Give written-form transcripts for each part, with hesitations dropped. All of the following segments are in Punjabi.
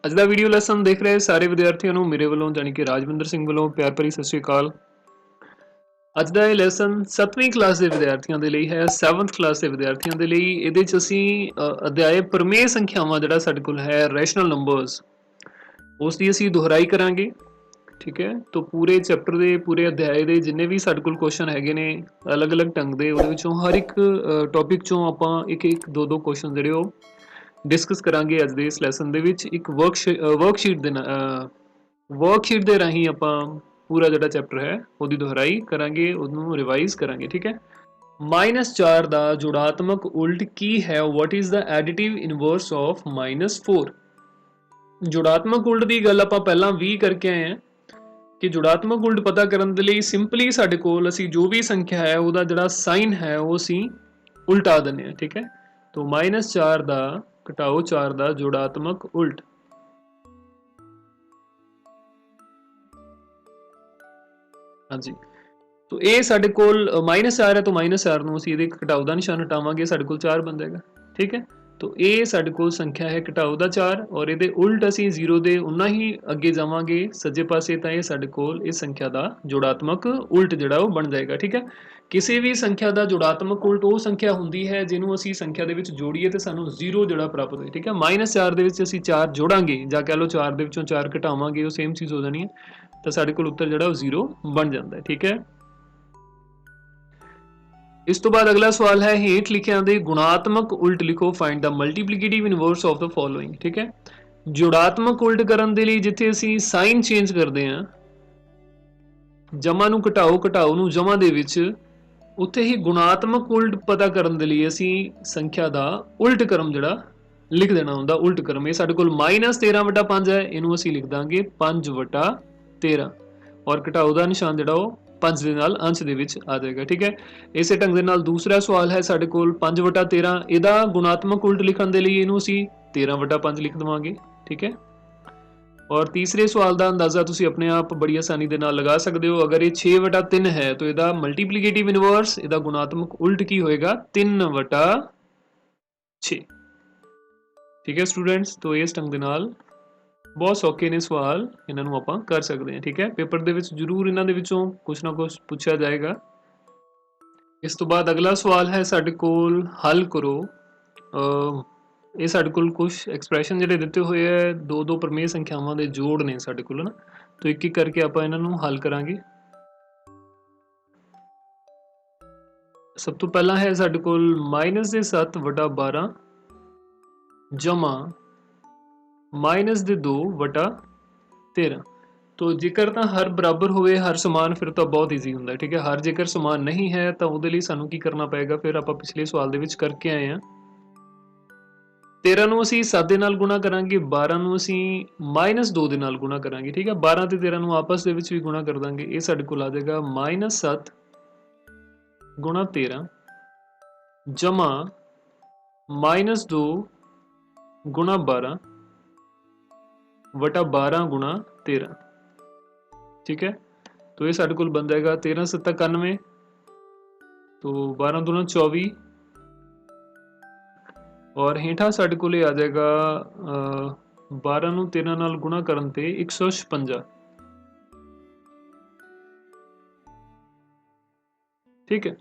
ਅੱਜ ਦਾ ਵੀਡੀਓ ਲੈਸਨ ਦੇਖ ਰਹੇ ਸਾਰੇ ਵਿਦਿਆਰਥੀਆਂ ਨੂੰ ਮੇਰੇ ਵੱਲੋਂ ਜਾਨੀ ਕਿ ਰਾਜਵਿੰਦਰ ਸਿੰਘ ਵੱਲੋਂ ਪਿਆਰ ਭਰੀ ਸਤਿ ਸ਼੍ਰੀ ਅਕਾਲ। ਅੱਜ ਦਾ ਇਹ ਲੈਸਨ 7ਵੀਂ ਕਲਾਸ ਦੇ ਵਿਦਿਆਰਥੀਆਂ ਦੇ ਲਈ ਹੈ, 7th ਕਲਾਸ ਦੇ ਵਿਦਿਆਰਥੀਆਂ ਦੇ ਲਈ। ਇਹਦੇ 'ਚ ਅਸੀਂ ਅਧਿਆਇ ਪ੍ਰਮੇय ਸੰਖਿਆਵਾਂ ਜਿਹੜਾ ਸਾਡੇ ਕੋਲ ਹੈ ਰੈਸ਼ਨਲ ਨੰਬਰਸ, ਉਸ ਦੀ ਅਸੀਂ ਦੁਹਰਾਈ ਕਰਾਂਗੇ। ਠੀਕ ਹੈ, ਤਾਂ ਪੂਰੇ ਚੈਪਟਰ ਦੇ ਪੂਰੇ ਅਧਿਆਇ ਦੇ ਜਿੰਨੇ ਵੀ ਸਾਡੇ ਕੋਲ ਕੁਐਸਚਨ ਹੈਗੇ ਨੇ ਅਲੱਗ-ਅਲੱਗ ਢੰਗ ਦੇ, ਉਹਦੇ ਵਿੱਚੋਂ ਹਰ ਇੱਕ ਟੌਪਿਕ 'ਚੋਂ ਆਪਾਂ ਇੱਕ ਦੋ ਕੁਐਸਚਨ ਜਿਹੜੇ ਉਹ डिस्कस करांगे अज दे इस लैसन दे विच। एक वर्कशीट दे राही आपां पूरा जिहड़ा चैप्टर है उहदी दोहराई करांगे, उहनूं रिवाइज करांगे। ठीक है, -4 दा जुड़ात्मक उल्ट की है? What is the additive inverse of -4? जुड़ात्मक उल्ट की गल आपां पहलां भी करके आए हैं कि जुड़ात्मक उल्ट पता करन दे लई सिंपली साडे कोल असीं जो भी संख्या है उहदा जिहड़ा साइन है वो असीं उल्टा दिंदे हां। ठीक है, तो -4 दा घटाओ 4 दा जुड़ात्मक उल्ट। हाँ जी, तो ये साडे कोल -4 है, तो -4 नूं असीं इहदे घटाओ दा निशान हटावांगे, साडे कोल 4 बन जाएगा। ठीक है, तो ये साडे कोल संख्या है घटाओ दा 4 और इहदे उल्ट असीं 0 दे उन्ना ही अगे जावांगे सज्जे पासे, तां ये साडे कोल इस संख्या दा जुड़ात्मक उल्ट जिहड़ा वो बन जाएगा। ठीक है, किसी भी संख्या का जुड़ात्मक उल्ट वो संख्या होंदी है जिन्हों असीं संख्या दे विच जोड़ीए तो सानूं 0 जिहड़ा प्राप्त होए। ठीक है, -4 दे विच असीं 4 जोड़ांगे जां कह लो 4 दे विचों 4 घटावांगे, वो सेम चीज़ हो जानी है, तो साडे कोल उत्तर जिहड़ा 0 बन जाता है। ठीक है, इस तो बाद अगला सवाल है हेठ लिखियां दे गुणात्मक उल्ट लिखो, find the multiplicative inverse of the following. ठीक है, जुड़ात्मक उल्ट करन दे लई जिथे असीं साइन चेंज करदे हां, जमा नूं घटाओ, घटाओ नूं जमा दे विच, उत्थे ही गुणात्मक उल्ट पता करन दे लई असीं संख्या दा उल्ट क्रम जिहड़ा लिख देना हुंदा। उल्ट क्रम ये साडे कोल -13/5 है, इहनूं असीं लिख दांगे 5/13 और घटाओ दा निशान जिहड़ा वो 5 दे नाल अंश दे विच आ जाएगा। ठीक है, इसे ढंग दे नाल दूसरा सवाल है साडे कोल 5/13, इहदा गुणात्मक उल्ट लिखण दे लई इहनूं असीं 13/5 लिख देवांगे। ठीक है, और तीसरे सवाल का अंदाजा तुसी अपने आप बड़ी आसानी के नाल लगा सकते हो। अगर ये 6/3 है तो इसका मल्टीप्लीकेटिव इनवर्स, इसका गुणात्मक उल्ट की होएगा 3/6। ठीक है स्टूडेंट्स, तो इस ढंग के नाल बहुत सौखे ने सवाल, इन्हों आप कर सकते हैं। ठीक है, पेपर दे विच जरूर इन्हों दे विचों कुछ ना कुछ पूछा जाएगा। इस तो बाद अगला सवाल है साडे कोल हल करो। ये साडे कोल कुछ एक्सप्रैशन जिहड़े दिते हुए है, दो प्रमेय संख्यावां दे जोड़ ने साडे कोल ना, तो एक एक करके आपां इन्हां नूं हल करांगे। सब तो पहला है साडे कोल -7/12 जमा -2/13। तो जेकर तो हर बराबर होवे, हर समान, फिर तो बहुत ईजी हुंदा है। ठीक है, हर जेकर समान नहीं है तो उहदे लई सानूं की करना पएगा, फिर आपां पिछले सवाल दे विच करके आए हैं। 13 ਨੂੰ ਅਸੀਂ 7 ਦੇ ਨਾਲ ਗੁਣਾ ਕਰਾਂਗੇ, 12 ਨੂੰ ਅਸੀਂ -2 ਦੇ ਨਾਲ ਗੁਣਾ ਕਰਾਂਗੇ। ਠੀਕ ਹੈ, 12 ਤੇ 13 ਨੂੰ ਆਪਸ ਦੇ ਵਿੱਚ ਵੀ ਗੁਣਾ ਕਰ ਦਾਂਗੇ। ਇਹ ਸਾਡੇ ਕੋਲ ਆ ਜਾਏਗਾ -7 ਗੁਣਾ 13 ਜਮਾ -2 गुणा 12 वटा 12 गुणा 13। ठीक है, तो ये साढ़े कोल बन जाएगा 13×7 91, तो 12 दूना 24 और हेठा साढ़े कोल आ जाएगा 12 नूं 13 नाल गुणा करन ते 156। ठीक है,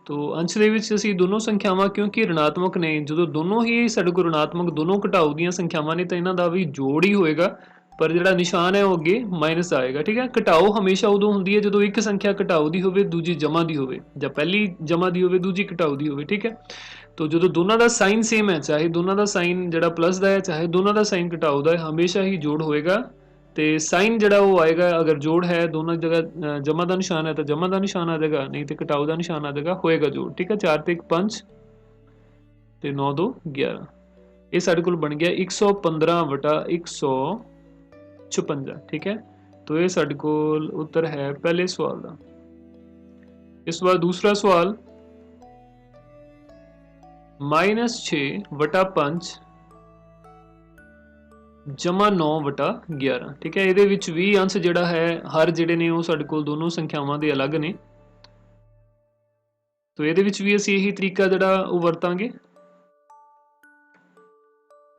तो अंश ਦੇ ਵਿੱਚ ਅਸੀਂ ਦੋਨੋਂ ਸੰਖਿਆਵਾਂ ਕਿਉਂਕਿ ऋणात्मक ਨੇ, ਜਦੋਂ ਦੋਨੋਂ ਹੀ ਸਾਡੇ ਕੋਲ ऋणात्मक ਦੋਨੋਂ ਘਟਾਓ ਦੀਆਂ ਸੰਖਿਆਵਾਂ ਨੇ ਤਾਂ ਇਹਨਾਂ ਦਾ ਵੀ ਜੋੜ ਹੀ ਹੋਏਗਾ, ਪਰ ਜਿਹੜਾ ਨਿਸ਼ਾਨ ਹੈ ਉਹ ਅੱਗੇ ਮਾਈਨਸ ਆਏਗਾ। ਠੀਕ ਹੈ, ਘਟਾਓ ਹਮੇਸ਼ਾ ਉਦੋਂ ਹੁੰਦੀ ਹੈ ਜਦੋਂ ਇੱਕ ਸੰਖਿਆ ਘਟਾਓ ਦੀ ਹੋਵੇ, ਦੂਜੀ ਜਮਾ ਦੀ ਹੋਵੇ, ਜਾਂ ਪਹਿਲੀ ਜਮਾ ਦੀ ਹੋਵੇ, ਦੂਜੀ ਘਟਾਓ ਦੀ ਹੋਵੇ। ਠੀਕ ਹੈ, तो जो दोनों का साइन सेम है, चाहे दोनों का साइन जो प्लस का है, चाहे दोनों का साइन घटाओ का है, हमेशा ही जोड़ होएगा। तो साइन जो आएगा, अगर जोड़ है दोनों जगह जमा का निशान है तो जमा का निशान आ जाएगा, नहीं तो घटाओ का निशान आ जाएगा, होएगा जोड़। ठीक है, 4 ते 1 5 ते 9 2 11। ये साढ़े कोल बन गया 115/156। ठीक है, तो ये साढ़े कोल उत्तर है पहले सवाल का। इस बार दूसरा सवाल -6/5 जमा 9/11। ठीक है, ये भी अंश जिहड़ा है हर जिहड़े ने वो साडे कोल दोनों संख्यावां दे अलग ने, तो ये भी असीं यही तरीका जिहड़ा वो वरतांगे।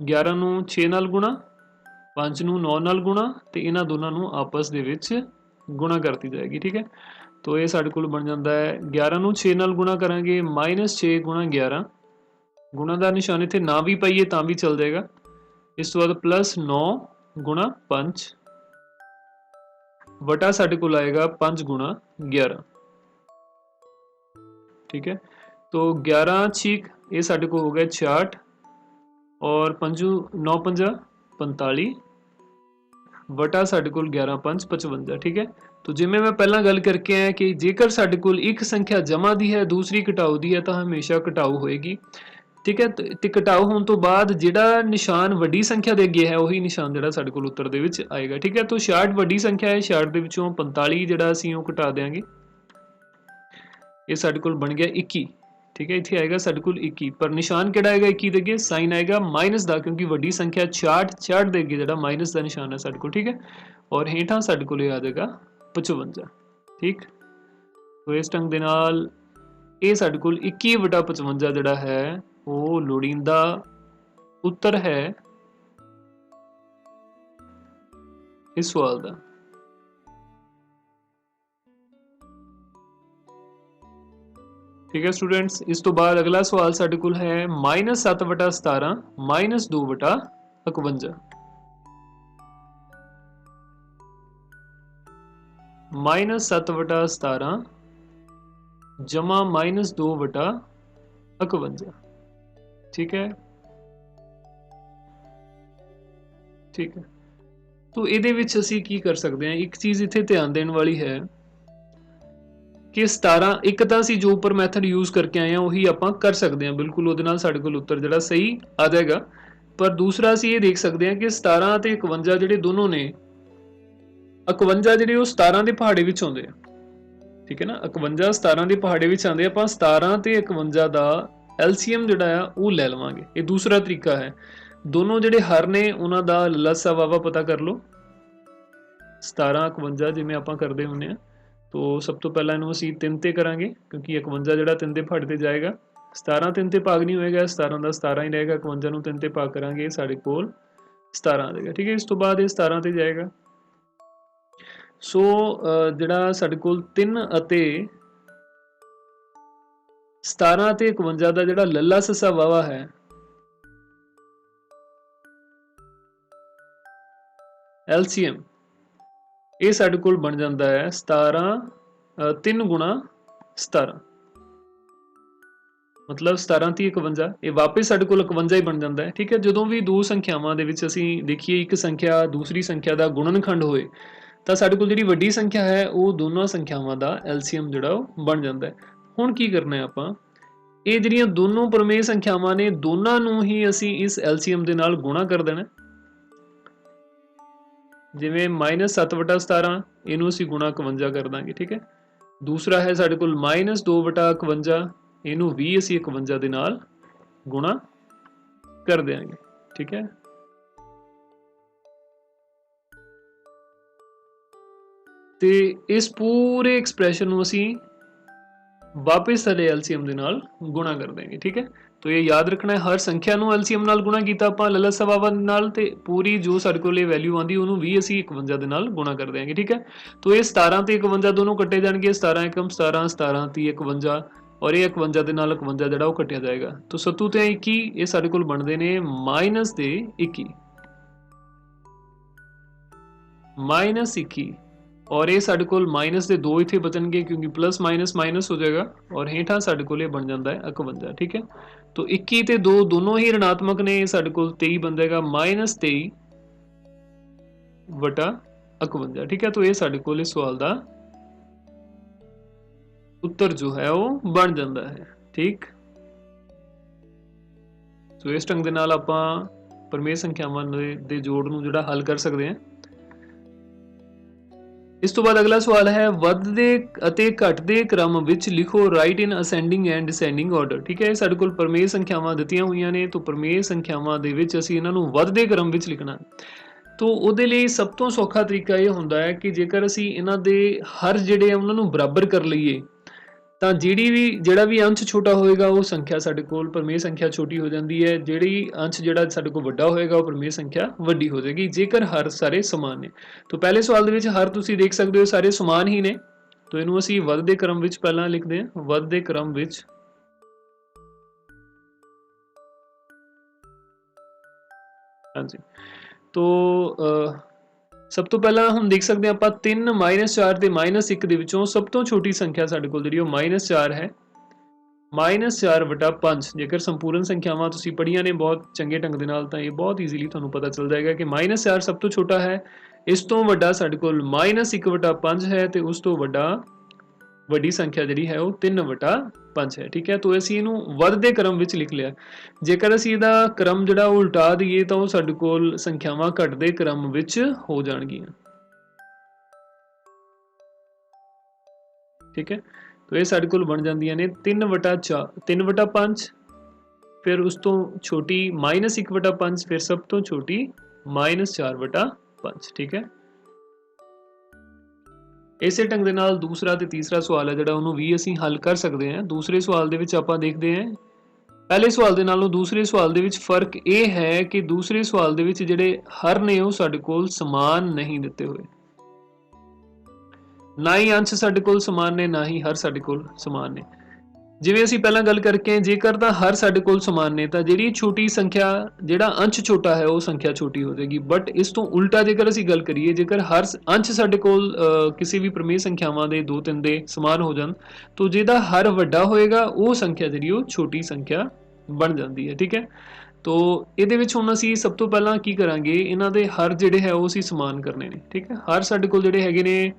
11 नूं 6 नाल गुणा 5 ਨੂੰ 9 ਨਾਲ ਗੁਣਾ ਤੇ ਇਹਨਾਂ ਦੋਨਾਂ ਨੂੰ ਆਪਸ ਦੇ ਵਿੱਚ ਗੁਣਾ ਕਰਤੀ ਜਾਏਗੀ। ਠੀਕ ਹੈ, तो ये साढ़े कोल बन जाता है 11 ਨੂੰ 6 ਨਾਲ गुणा करांगे -6 गुणा 11 गुणा का निशान इत्थे ना भी पाइए तां भी चल जाएगा। इस तो बाद +9 गुणा 5 वटा साढ़े कोल आएगा 5 गुणा 11। ठीक है, तो 11 छीक ये साढ़े को हो गया 66 और 5 9 5 45 वटा साढ़े कोल 11 5 55। ठीक है, तो जिमें मैं पहला गल करके आया कि जेकर साढ़े कोल एक संख्या जमा दी है दूसरी घटाऊ दी है तो हमेशा घटाऊ होएगी। ठीक है, तो घटाऊ होने तो बाद जिहड़ा निशान वड्डी संख्या दे अगे है वही निशान जिहड़ा साढ़े कोल उत्तर दे विच आएगा। ठीक है, तो 66 वड्डी संख्या है, 66 दे विचों 45 जिहड़ा असीं ओह घटा देंगे, ये साढ़े कोल बन गया 21। ठीक है, इत्थे आएगा साढ़े कोल 21 पर निशान किहड़ा आएगा 21 दे अगे साइन आएगा माइनस दा, क्योंकि वड्डी संख्या 66 66 दे अगे जिहड़ा माइनस दा निशान है साढ़े कोल। ठीक है, और हेठां साढ़े कोल आ जाएगा 55। ठीक, तो इस ढंग दे नाल ये साढ़े कोल 21/55 जिहड़ा है वो लोड़ींदा उत्तर है इस सवाल का। ठीक है स्टूडेंट्स, इस तो बाद अगला सवाल साढ़े कोल है -7/17 -2/51 -7/17 जमा -2/51। ठीक है, ठीक है, तो ये असी की कर सकते हैं, एक चीज़ इत्थे ध्यान देने वाली है कि 17 एक तो असी जो उपर मैथड यूज़ करके आए हैं वही आप कर सकते हैं, बिल्कुल वो साढ़े कोल उत्तर जिहड़ा सही आ जाएगा। पर दूसरा असी ये देख सकते हैं कि 17 ते 51 जिहड़े दोनों ने 51 जिहड़े वो 17 के पहाड़े विच आउंदे आ। ठीक है ना, 51 17 के पहाड़े विच आउंदे, आपां 17 ते 51 का LCM जिहड़ा आ वो लै लवांगे। ये दूसरा तरीका है, दोनों जिहड़े हर ने उन्हां दा लसा वावा पता कर लो। 17 51 जिवें आपां करदे हुंदे आ, तो सब तो पहला इनू असीं 3 ते करांगे, क्योंकि 51 जिहड़ा 3 दे पहाड़े ते जाएगा। 17 3 ते भाग नहीं होएगा, 17 का 17 ही रहेगा, 51 नूं 3 ते भाग करांगे साढ़े कोल 17 आ जाएगा। ठीक है, इस तो बाद ये 17 ते जाएगा। सो जिहड़ा साढ़े कोल 3 अते 17 ते 51 का जिहड़ा लल्ला ससा वावा है LCM ये साढ़े कोल बन जाता है 17 3 गुणा 17, मतलब 17 ती 51, ये वापस साढ़े कोल 51 ही बन जाता है। ठीक है, जदों भी दो संख्यावां दे विच असीं देखिए एक संख्या दूसरी संख्या का गुणनखंड होए तो साढ़े कोल जिहड़ी वड्डी संख्या है वो दोनों संख्यावां का LCM जिहड़ा वो बन जाता है। हुण की करना है आपां, ये जिहड़ियां दोनों प्रमेय संख्यावां ने दोनों नूं ही असीं इस LCM दे नाल गुणा कर देना। जिवें -7/17 इनू असीं गुणा 51 कर देंगे। ठीक है, दूसरा है साढ़े कोल -2/51 इनू भी असीं 51 दे नाल गुणा कर देंगे। ठीक है, ते इस पूरे एक्सप्रैशन नूं असीं वापस थले LCM दे नाल गुणा कर देंगे। ठीक है, तो ये याद रखना है, हर संख्या नूं LCM नाल गुणा कीता आपां लला सवावा नाल, ते पूरी जो साडे कोल वैल्यू आंदी उहनूं भी असीं 51 दे नाल गुणा कर देंगे। ठीक है, तो ये 17 ते 51 दोनों कट्टे जाणगे, 17 एकम 17 17 ती 51 और ये 51 दे नाल 51 जिहड़ा वो कट्टिया जाएगा। तो 7 ते 21 ये साडे कोल बनदे ने -21 -21 और ये साढ़े कोल माइनस के 2 इत्थे बचणगे, क्योंकि प्लस माइनस हो जाएगा और हेठां साढ़े कोल बन जाता है 51। ठीक है, तो 21 ते 2 दोनों ही ऋणात्मक ने, साढ़े कोल 23 बन जाएगा -23/51। ठीक है, तो ये साढ़े कोल इस सवाल का उत्तर जो है वो बन जाता है। ठीक, तो इस ढंग दे नाल आपां प्रमेय संख्यावां दे जोड़ नूं जिहड़ा हल कर सकते हैं। इस तो बाद अगला सवाल है वधदे अते घटदे क्रम विच लिखो right in ascending and descending order. ठीक है, साडे कोल प्रमेय संख्यावां दित्तियां होईयां ने, तो प्रमेय संख्यावां दे विच असीं इन्हां नूं वधदे क्रम विच लिखना। तो उहदे लई सब तो सौखा तरीका ये हुंदा है कि जेकर असीं इन्हां दे हर जिहड़े उहनां नूं बराबर कर लईए ਤਾਂ ਜਿਹੜਾ ਵੀ ਅੰਸ਼ ਛੋਟਾ ਹੋਏਗਾ ਉਹ ਸੰਖਿਆ ਸਾਡੇ ਕੋਲ ਪਰਮੇਯ ਸੰਖਿਆ ਛੋਟੀ ਹੋ ਜਾਂਦੀ ਹੈ, ਜਿਹੜੀ ਅੰਸ਼ ਜਿਹੜਾ ਸਾਡੇ ਕੋਲ ਵੱਡਾ ਹੋਏਗਾ ਉਹ ਪਰਮੇਯ ਸੰਖਿਆ ਵੱਡੀ ਹੋ ਜਾਏਗੀ, ਜੇਕਰ ਹਰ ਸਾਰੇ ਸਮਾਨ ਨੇ। ਤਾਂ ਪਹਿਲੇ ਸਵਾਲ ਦੇ ਵਿੱਚ ਹਰ ਤੁਸੀਂ ਦੇਖ ਸਕਦੇ ਹੋ ਸਾਰੇ ਸਮਾਨ ਹੀ ਨੇ, ਤਾਂ ਇਹਨੂੰ ਅਸੀਂ ਵੱਧਦੇ ਕ੍ਰਮ ਵਿੱਚ ਪਹਿਲਾਂ ਲਿਖਦੇ ਹਾਂ, ਵੱਧਦੇ ਕ੍ਰਮ ਵਿੱਚ ਹਾਂਜੀ। तो सब तो पहला हम देख सकते हैं आप 3 -4 ਤੇ -1 ਦੇ ਵਿੱਚੋਂ ਸਭ ਤੋਂ ਛੋਟੀ ਸੰਖਿਆ ਸਾਡੇ ਕੋਲ ਜਿਹੜੀ ਉਹ -4 ਹੈ। -4/5 ਜੇਕਰ ਸੰਪੂਰਨ ਸੰਖਿਆਵਾਂ ਤੁਸੀਂ ਪੜ੍ਹੀਆਂ ਨੇ ਬਹੁਤ ਚੰਗੇ ਢੰਗ ਦੇ ਨਾਲ ਤਾਂ ਇਹ ਬਹੁਤ ਈਜ਼ੀਲੀ ਤੁਹਾਨੂੰ ਪਤਾ ਚੱਲ ਜਾਏਗਾ ਕਿ -4 ਸਭ ਤੋਂ ਛੋਟਾ ਹੈ, ਇਸ ਤੋਂ ਵੱਡਾ ਸਾਡੇ ਕੋਲ -1/5 ਹੈ ਤੇ ਉਸ ਤੋਂ ਵੱਡੀ ਸੰਖਿਆ ਜਿਹੜੀ ਹੈ ਉਹ 3/5 ਹੈ। ਠੀਕ ਹੈ, तो ਅਸੀਂ ਇਹਨੂੰ ਵੱਧਦੇ ਕ੍ਰਮ ਵਿੱਚ ਲਿਖ ਲਿਆ। ਜੇਕਰ ਅਸੀਂ ਇਹਦਾ ਕ੍ਰਮ ਜਿਹੜਾ ਉਹ ਉਲਟਾ ਦਈਏ ਤਾਂ ਉਹ ਸਾਡੇ ਕੋਲ ਸੰਖਿਆਵਾਂ ਘਟਦੇ ਕ੍ਰਮ ਵਿੱਚ ਹੋ ਜਾਣਗੀਆਂ। ਠੀਕ ਹੈ, तो ਇਹ ਸਾਡੇ ਕੋਲ ਬਣ ਜਾਂਦੀਆਂ ਨੇ 3/5, ਫਿਰ ਉਸ ਤੋਂ ਛੋਟੀ -1/5, ਫਿਰ ਸਭ ਤੋਂ ਛੋਟੀ -4/5। ਠੀਕ ਹੈ, ਇਸੇ ਢੰਗ ਦੇ ਨਾਲ ਦੂਸਰਾ ਤੇ ਤੀਸਰਾ ਸਵਾਲ ਹੈ ਜਿਹੜਾ ਉਹਨੂੰ ਵੀ ਅਸੀਂ ਹੱਲ ਕਰ ਸਕਦੇ ਹਾਂ। ਦੂਸਰੇ ਸਵਾਲ ਦੇ ਵਿੱਚ ਆਪਾਂ ਦੇਖਦੇ ਹਾਂ ਪਹਿਲੇ ਸਵਾਲ ਦੇ ਨਾਲੋਂ ਦੂਸਰੇ ਸਵਾਲ ਦੇ ਵਿੱਚ ਫਰਕ ਇਹ ਹੈ ਕਿ ਦੂਸਰੇ ਸਵਾਲ ਦੇ ਵਿੱਚ ਜਿਹੜੇ ਹਰ ਨੇ ਉਹ ਸਾਡੇ ਕੋਲ ਸਮਾਨ ਨਹੀਂ ਦਿੱਤੇ ਹੋਏ, ਨਾ ਹੀ ਅੰਸ਼ ਸਾਡੇ ਕੋਲ ਸਮਾਨ ਨੇ, ਨਾ ਹੀ ਹਰ ਸਾਡੇ ਕੋਲ ਸਮਾਨ ਨੇ। ਜਿਵੇਂ ਅਸੀਂ ਪਹਿਲਾਂ ਗੱਲ ਕਰਕੇ ਜੇਕਰ ਤਾਂ ਹਰ ਸਾਡੇ ਕੋਲ ਸਮਾਨ ਨੇ ਤਾਂ ਜਿਹੜੀ ਛੋਟੀ ਸੰਖਿਆ ਜਿਹੜਾ ਅੰਸ਼ ਛੋਟਾ ਹੈ ਉਹ ਸੰਖਿਆ ਛੋਟੀ ਹੋ ਜਾਏਗੀ। ਬਟ ਇਸ ਤੋਂ ਉਲਟਾ ਜੇਕਰ ਅਸੀਂ ਗੱਲ ਕਰੀਏ, ਜੇਕਰ ਹਰ ਅੰਸ਼ ਸਾਡੇ ਕੋਲ ਕਿਸੇ ਵੀ ਪਰਮੇਯ ਸੰਖਿਆਵਾਂ ਦੇ 2-3 ਦੇ ਸਮਾਨ ਹੋ ਜਾਣ ਤਾਂ ਜਿਹਦਾ ਹਰ ਵੱਡਾ ਹੋਏਗਾ ਉਹ ਸੰਖਿਆ ਜਿਹੜੀ ਉਹ ਛੋਟੀ ਸੰਖਿਆ ਬਣ ਜਾਂਦੀ ਹੈ। ਠੀਕ ਹੈ, तो ਇਹਦੇ ਵਿੱਚ ਹੁਣ ਅਸੀਂ ਸਭ ਤੋਂ ਪਹਿਲਾਂ ਕੀ ਕਰਾਂਗੇ, ਇਹਨਾਂ ਦੇ ਹਰ ਜਿਹੜੇ ਹੈ ਉਹ ਅਸੀਂ ਸਮਾਨ ਕਰਨੇ ਨੇ। ਠੀਕ ਹੈ, ਹਰ ਸਾਡੇ ਕੋਲ ਜਿਹੜੇ ਹੈਗੇ ਨੇ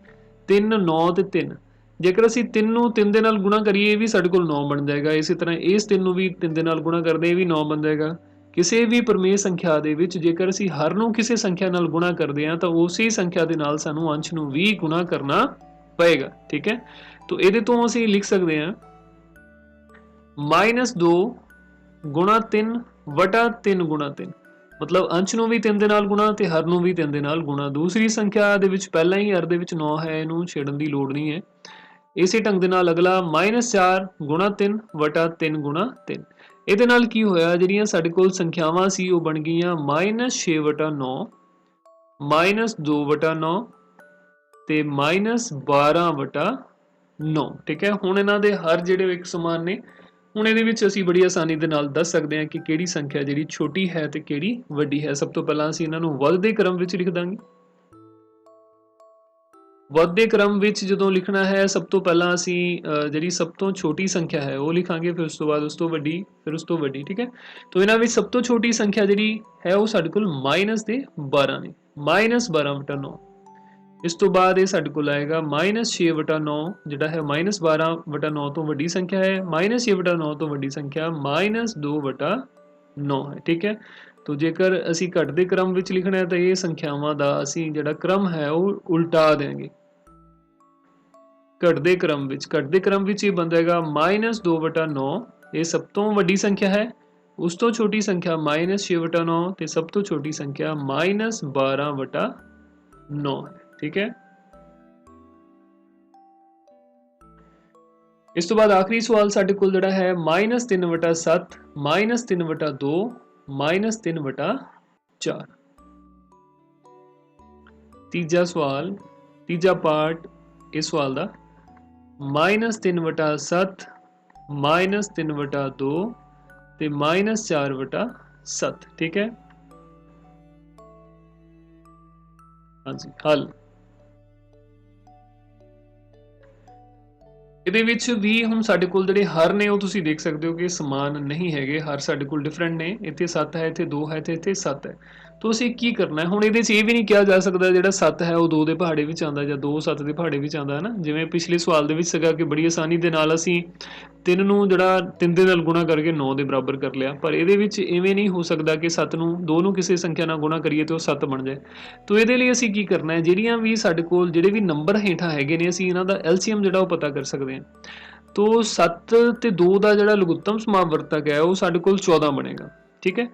3, 9 ਤੇ 3। ਜੇਕਰ ਅਸੀਂ 3 ਨੂੰ 3 ਦੇ ਨਾਲ ਗੁਣਾ ਕਰੀਏ ਇਹ ਵੀ ਸਾਡੇ ਕੋਲ 9 ਬਣ ਜਾਏਗਾ। ਇਸੇ ਤਰ੍ਹਾਂ ਇਸ 3 ਨੂੰ ਵੀ 3 ਦੇ ਨਾਲ ਗੁਣਾ ਕਰਦੇ ਇਹ ਵੀ 9 ਬਣ ਜਾਏਗਾ। ਕਿਸੇ ਵੀ ਪਰਮੇਯ ਸੰਖਿਆ ਦੇ ਵਿੱਚ ਜੇਕਰ ਅਸੀਂ ਹਰ ਨੂੰ ਕਿਸੇ ਸੰਖਿਆ ਨਾਲ ਗੁਣਾ ਕਰਦੇ ਹਾਂ ਤਾਂ ਉਸੇ ਸੰਖਿਆ ਦੇ ਨਾਲ ਸਾਨੂੰ ਅੰਸ਼ ਨੂੰ ਵੀ ਗੁਣਾ ਕਰਨਾ ਪਏਗਾ। ਠੀਕ ਹੈ, ਤਾਂ ਇਹਦੇ ਤੋਂ ਅਸੀਂ ਲਿਖ ਸਕਦੇ ਹਾਂ -2 ਗੁਣਾ 3 ਵਟਾ 3 ਗੁਣਾ 3, मतलब अंश ਨੂੰ ਵੀ 3 ਦੇ ਨਾਲ ਗੁਣਾ ਤੇ ਹਰ ਨੂੰ ਵੀ 3 ਦੇ ਨਾਲ ਗੁਣਾ। ਦੂਸਰੀ ਸੰਖਿਆ ਦੇ ਵਿੱਚ ਪਹਿਲਾਂ ਹੀ ਹਰ ਦੇ ਵਿੱਚ 9 ਹੈ, ਇਹਨੂੰ ਛੇੜਨ ਦੀ ਲੋੜ ਨਹੀਂ ਹੈ। ਇਸੇ ਢੰਗ ਦੇ ਨਾਲ ਅਗਲਾ -4 ਗੁਣਾ 3 ਵਟਾ 3 ਗੁਣਾ 3। ਇਹਦੇ ਨਾਲ ਕੀ ਹੋਇਆ, ਜਿਹੜੀਆਂ ਸਾਡੇ ਕੋਲ ਸੰਖਿਆਵਾਂ ਸੀ ਉਹ ਬਣ ਗਈਆਂ -6/9, -2/9 ਤੇ -12/9। ਠੀਕ ਹੈ, ਹੁਣ ਇਹਨਾਂ ਦੇ ਹਰ ਜਿਹੜੇ ਇੱਕ ਸਮਾਨ ਨੇ। ਹੁਣ ਇਹਦੇ ਵਿੱਚ ਅਸੀਂ ਬੜੀ ਆਸਾਨੀ ਦੇ ਨਾਲ ਦੱਸ ਸਕਦੇ ਹਾਂ ਕਿ ਕਿਹੜੀ ਸੰਖਿਆ ਜਿਹੜੀ ਛੋਟੀ ਹੈ ਤੇ ਕਿਹੜੀ ਵੱਡੀ ਹੈ। ਸਭ ਤੋਂ ਪਹਿਲਾਂ ਅਸੀਂ ਇਹਨਾਂ ਨੂੰ ਵੱਧਦੇ ਕ੍ਰਮ ਵਿੱਚ ਲਿਖ ਦਾਂਗੇ। ਵੱਧਦੇ ਕ੍ਰਮ ਵਿੱਚ ਜਦੋਂ ਲਿਖਣਾ ਹੈ ਸਭ ਤੋਂ ਪਹਿਲਾਂ ਅਸੀਂ ਜਿਹੜੀ ਸਭ ਤੋਂ ਛੋਟੀ ਸੰਖਿਆ ਹੈ ਉਹ ਲਿਖਾਂਗੇ, ਫਿਰ ਉਸ ਤੋਂ ਬਾਅਦ ਉਸ ਤੋਂ ਵੱਡੀ, ਫਿਰ ਉਸ ਤੋਂ ਵੱਡੀ। ਠੀਕ ਹੈ, ਤਾਂ ਇਹਨਾਂ ਵਿੱਚ ਸਭ ਤੋਂ ਛੋਟੀ ਸੰਖਿਆ ਜਿਹੜੀ ਹੈ ਉਹ ਸਾਡੇ ਕੋਲ -12 ਨੇ, -12/9। ਇਸ ਤੋਂ ਬਾਅਦ ਇਹ ਸਾਡੇ ਕੋਲ ਆਏਗਾ -6/9 ਜਿਹੜਾ ਹੈ -12/9 ਤੋਂ ਵੱਡੀ ਸੰਖਿਆ ਹੈ, -6/9 ਤੋਂ ਵੱਡੀ ਸੰਖਿਆ -2/9 ਹੈ। ਠੀਕ ਹੈ, तो ਜੇਕਰ ਅਸੀਂ ਘਟਦੇ ਕ੍ਰਮ ਵਿੱਚ ਲਿਖਣਾ ਹੈ ਤਾਂ ਇਹ ਸੰਖਿਆਵਾਂ ਦਾ ਅਸੀਂ ਜਿਹੜਾ ਕ੍ਰਮ ਹੈ ਉਹ ਉਲਟਾ ਦੇਵਾਂਗੇ। ਘਟਦੇ ਕ੍ਰਮ ਵਿੱਚ ਇਹ ਬਣ ਜਾਏਗਾ -2/9, ਇਹ ਸਭ ਤੋਂ ਵੱਡੀ ਸੰਖਿਆ ਹੈ, ਉਸ ਤੋਂ ਛੋਟੀ ਸੰਖਿਆ -6/9 ਤੇ ਸਭ ਤੋਂ ਛੋਟੀ ਸੰਖਿਆ -12/9 ਹੈ। ठीक है, इस तो बाद आखिरी सवाल साडे कोल जिहड़ा है -3/7, -3/2, -3/4। तीजा सवाल, तीजा पार्ट इस सवाल दा -3/7, -3/2 ते -4/7। ठीक है, हाँ जी, हल। ਇਹਦੇ ਵਿੱਚ ਵੀ ਹੁਣ ਸਾਡੇ ਕੋਲ ਜਿਹੜੇ ਹਰ ਨੇ ਉਹ ਤੁਸੀਂ ਦੇਖ ਸਕਦੇ ਹੋ ਕਿ ਸਮਾਨ ਨਹੀਂ ਹੈਗੇ, ਹਰ ਸਾਡੇ ਕੋਲ ਡਿਫਰੈਂਟ ਨੇ। ਇੱਥੇ 7 ਹੈ, ਇੱਥੇ 2 ਹੈ ਤੇ ਇੱਥੇ 7 ਹੈ। ਤਾਂ ਅਸੀਂ ਕੀ ਕਰਨਾ ਹੈ ਹੁਣ, ਇਹਦੇ 'ਚ ਇਹ ਵੀ ਨਹੀਂ ਕਿਹਾ ਜਾ ਸਕਦਾ ਜਿਹੜਾ 7 ਹੈ ਉਹ 2 ਦੇ ਪਹਾੜੇ ਵਿੱਚ ਆਉਂਦਾ ਜਾਂ 2 7 ਦੇ ਪਹਾੜੇ ਵਿੱਚ ਆਉਂਦਾ ਹੈ ਨਾ। ਜਿਵੇਂ ਪਿਛਲੇ ਸਵਾਲ ਦੇ ਵਿੱਚ ਸੀਗਾ ਕਿ ਬੜੀ ਆਸਾਨੀ ਦੇ ਨਾਲ ਅਸੀਂ 3 ਨੂੰ ਜਿਹੜਾ 3 ਦੇ ਨਾਲ ਗੁਣਾ ਕਰਕੇ 9 ਦੇ ਬਰਾਬਰ ਕਰ ਲਿਆ, ਪਰ ਇਹਦੇ ਵਿੱਚ ਇਵੇਂ ਨਹੀਂ ਹੋ ਸਕਦਾ ਕਿ 7 ਨੂੰ 2 ਨੂੰ ਕਿਸੇ ਸੰਖਿਆ ਨਾਲ ਗੁਣਾ ਕਰੀਏ ਤੇ ਉਹ 7 ਬਣ ਜਾਏ। ਤਾਂ ਇਹਦੇ ਲਈ ਅਸੀਂ ਕੀ ਕਰਨਾ ਹੈ, ਜਿਹੜੀਆਂ ਵੀ ਸਾਡੇ ਕੋਲ ਜਿਹੜੇ ਵੀ ਨੰਬਰ ਹੇਠਾਂ ਹੈਗੇ ਨੇ ਅਸੀਂ ਇਹਨਾਂ ਦਾ ਐਲਸੀਐਮ ਜਿਹੜਾ ਉਹ ਪਤਾ ਕਰ ਸਕਦੇ ਹਾਂ। तो 7 ਤੇ 2 ਦਾ ਜਿਹੜਾ ਲਘੁੱਤਮ ਸਮਾਵਰਤਕ ਹੈ ਉਹ ਸਾਡੇ ਕੋਲ 14 ਬਣੇਗਾ। ਠੀਕ ਹੈ,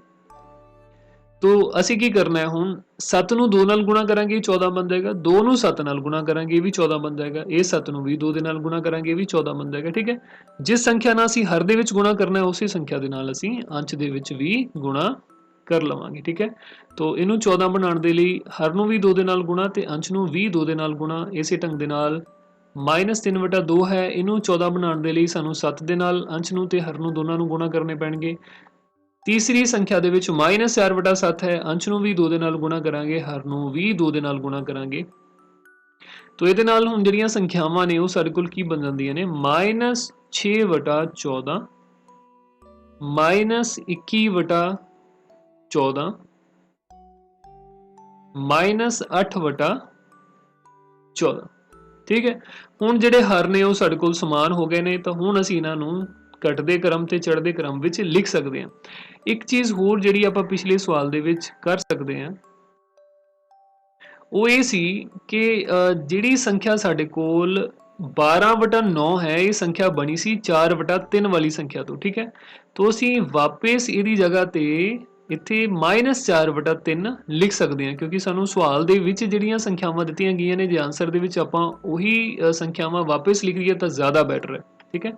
तो ਅਸੀਂ ਕੀ ਕਰਨਾ ਹੈ ਹੁਣ 7 ਨੂੰ 2 ਨਾਲ ਗੁਣਾ ਕਰਾਂਗੇ 14 ਬਣ ਜਾਏਗਾ 2 ਨੂੰ 7 ਨਾਲ ਗੁਣਾ ਕਰਾਂਗੇ ਇਹ ਵੀ 14 ਬਣ ਜਾਏਗਾ ਇਹ 7 ਨੂੰ ਵੀ 2 ਦੇ ਨਾਲ ਗੁਣਾ ਕਰਾਂਗੇ ਇਹ ਵੀ 14 ਬਣ ਜਾਏਗਾ ਠੀਕ ਹੈ ਜਿਸ ਸੰਖਿਆ ਨਾਲ ਅਸੀਂ ਹਰ ਦੇ ਵਿੱਚ ਗੁਣਾ ਕਰਨਾ ਹੈ ਉਸੇ ਸੰਖਿਆ ਦੇ ਨਾਲ ਅਸੀਂ ਅੰਸ਼ ਦੇ ਵਿੱਚ ਵੀ ਗੁਣਾ ਕਰ ਲਵਾਂਗੇ ਠੀਕ ਹੈ ਤੋ ਇਹਨੂੰ 14 ਬਣਾਉਣ ਦੇ ਲਈ ਹਰ ਨੂੰ ਵੀ 2 ਦੇ ਨਾਲ ਗੁਣਾ ਤੇ ਅੰਸ਼ ਨੂੰ ਵੀ 2 ਦੇ ਨਾਲ ਗੁਣਾ ਇਸੇ ਢੰਗ ਦੇ ਨਾਲ -3/2 ਹੈ ਇਹਨੂੰ 14 ਬਣਾਉਣ ਦੇ ਲਈ ਸਾਨੂੰ 7 ਦੇ ਨਾਲ ਅੰਸ਼ ਨੂੰ ਤੇ ਹਰ ਨੂੰ ਦੋਨਾਂ ਨੂੰ ਗੁਣਾ ਕਰਨੇ ਪੈਣਗੇ तीसरी संख्या ਦੇ ਵਿੱਚ -4/7 है अंश ਨੂੰ ਵੀ 2 ਦੇ ਨਾਲ ਗੁਣਾ ਕਰਾਂਗੇ ਹਰ ਨੂੰ ਵੀ 2 ਦੇ ਨਾਲ ਗੁਣਾ ਕਰਾਂਗੇ ਤੋ ਇਹਦੇ ਨਾਲ ਹੁਣ ਜਿਹੜੀਆਂ ਸੰਖਿਆਵਾਂ ਨੇ ਉਹ ਸਾਡੇ ਕੋਲ ਕੀ ਬਣ ਜਾਂਦੀਆਂ ਨੇ -6/14 -21/14 -8/14 ਠੀਕ ਹੈ ਹੁਣ ਜਿਹੜੇ ਹਰ ਨੇ ਉਹ ਸਾਡੇ ਕੋਲ ਸਮਾਨ ਹੋ ਗਏ ਨੇ ਤਾਂ ਹੁਣ ਅਸੀਂ ਇਹਨਾਂ ਨੂੰ ਘਟਦੇ ਕ੍ਰਮ ਤੇ ਚੜ੍ਹਦੇ ਕ੍ਰਮ ਵਿੱਚ ਲਿਖ ਸਕਦੇ ਹਾਂ ਇੱਕ ਚੀਜ਼ ਹੋਰ ਜਿਹੜੀ ਆਪਾਂ ਪਿਛਲੇ ਸਵਾਲ ਦੇ ਵਿੱਚ ਕਰ ਸਕਦੇ ਹਾਂ ਉਹ ਇਹ ਸੀ ਕਿ ਜਿਹੜੀ ਸੰਖਿਆ ਸਾਡੇ ਕੋਲ 12/9 ਹੈ ਇਹ ਸੰਖਿਆ ਬਣੀ ਸੀ 4/3 ਵਾਲੀ ਸੰਖਿਆ ਤੋਂ ਠੀਕ ਹੈ ਤਾਂ ਅਸੀਂ ਵਾਪਸ ਇਹਦੀ ਜਗ੍ਹਾ ਤੇ ਇੱਥੇ -4/3 ਲਿਖ ਸਕਦੇ ਹਾਂ ਕਿਉਂਕਿ ਸਾਨੂੰ ਸਵਾਲ ਦੇ ਵਿੱਚ ਜਿਹੜੀਆਂ ਸੰਖਿਆਵਾਂ ਦਿੱਤੀਆਂ ਗਈਆਂ ਨੇ ਜੇ ਆਨਸਰ ਦੇ ਵਿੱਚ ਆਪਾਂ ਉਹੀ ਸੰਖਿਆਵਾਂ ਵਾਪਸ ਲਿਖ ਲਈਏ ਤਾਂ ਜ਼ਿਆਦਾ ਬੈਟਰ ਹੈ ਠੀਕ ਹੈ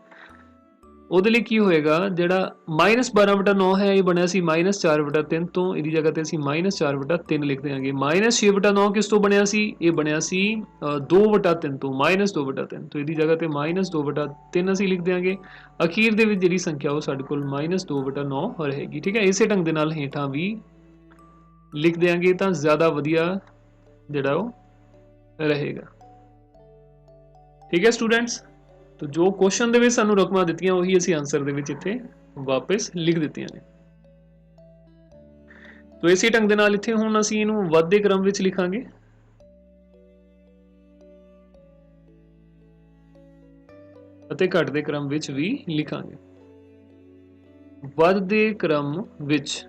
ਉਹਦੇ ਲਈ ਕੀ ਹੋਏਗਾ ਜਿਹੜਾ -12/9 ਹੈ ਇਹ ਬਣਿਆ ਸੀ -4/3 ਤੋਂ ਇਹਦੀ ਜਗ੍ਹਾ ਤੇ ਅਸੀਂ -4/3 ਲਿਖ ਦਿਆਂਗੇ -6/9 ਕਿਸ ਤੋਂ ਬਣਿਆ ਸੀ ਇਹ ਬਣਿਆ ਸੀ 2/3 ਤੋਂ -2/3 ਤੋਂ ਇਹਦੀ ਜਗ੍ਹਾ ਤੇ -2/3 ਅਸੀਂ ਲਿਖ ਦਿਆਂਗੇ ਅਖੀਰ ਦੇ ਵਿੱਚ ਜਿਹੜੀ ਸੰਖਿਆ ਉਹ ਸਾਡੇ ਕੋਲ -2/9 ਰਹੇਗੀ ਠੀਕ ਹੈ ਇਸੇ ਢੰਗ ਦੇ ਨਾਲ ਹੇਠਾਂ ਵੀ ਲਿਖ ਦਿਆਂਗੇ ਤਾਂ ਜ਼ਿਆਦਾ ਵਧੀਆ ਜਿਹੜਾ ਉਹ ਰਹੇਗਾ ਠੀਕ ਹੈ ਸਟੂਡੈਂਟਸ तो जो क्वेश्चन ਦੇ ਵਿੱਚ ਸਾਨੂੰ ਰਕਮਾਂ ਦਿੱਤੀਆਂ ਉਹੀ ਅਸੀਂ ਆਨਸਰ ਦੇ ਵਿੱਚ ਇੱਥੇ ਵਾਪਸ ਲਿਖ ਦਿੱਤੀਆਂ ਨੇ ਤੋ ਇਸੇ ਢੰਗ ਦੇ ਨਾਲ ਇੱਥੇ ਹੁਣ ਅਸੀਂ ਇਹਨੂੰ ਵੱਧਦੇ ਕ੍ਰਮ ਵਿੱਚ ਲਿਖਾਂਗੇ ਅਤੇ ਘਟਦੇ ਕ੍ਰਮ ਵਿੱਚ ਵੀ ਲਿਖਾਂਗੇ ਵੱਧਦੇ ਕ੍ਰਮ ਵਿੱਚ